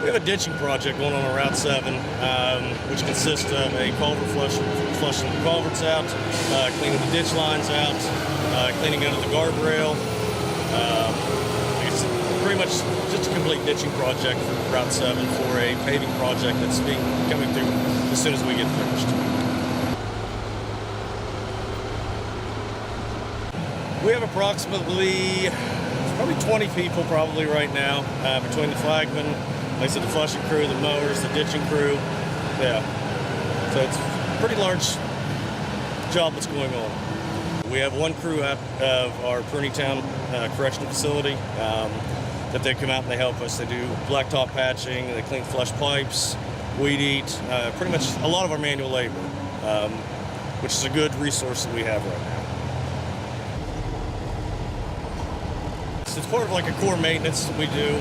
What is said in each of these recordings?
We have a ditching project going on Route 7, which consists of a culvert flushing the culverts out, cleaning the ditch lines out, cleaning under the guardrail. It's pretty much just a complete ditching project for Route 7 for a paving project that's coming through as soon as we get finished. We have approximately probably 20 people probably right now between the flagmen, like I said, the flushing crew, the mowers, the ditching crew. Yeah, so it's a pretty large job that's going on. We have one crew out of our Town correctional facility that they come out and they help us. They do blacktop patching, they clean flush pipes, weed eat, pretty much a lot of our manual labor, which is a good resource that we have right now. It's part of like a core maintenance that we do,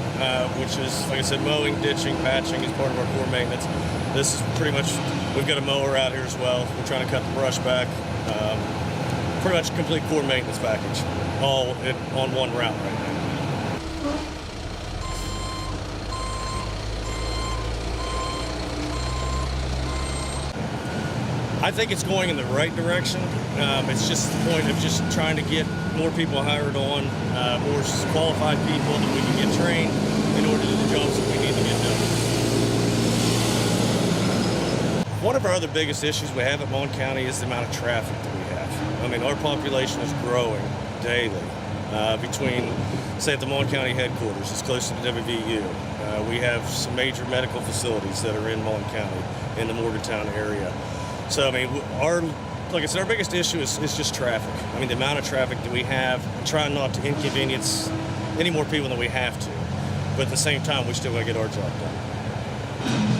which is, like I said, mowing, ditching, patching is part of our core maintenance. This is pretty much, we've got a mower out here as well. We're trying to cut the brush back. Pretty much a complete core maintenance package, all on one route right now. I think it's going in the right direction. It's just the point of just trying to get more people hired on, more qualified people that we can get trained in order to do the jobs that we need to get done. One of our other biggest issues we have at Mon County is the amount of traffic that we have. I mean, our population is growing daily. Between, say, at the Mon County headquarters, it's close to the WVU. We have some major medical facilities that are in Mon County, in the Morgantown area. So, I mean, like I said, our biggest issue is just traffic. I mean, the amount of traffic that we have, trying not to inconvenience any more people than we have to. But at the same time, we still got to get our job done.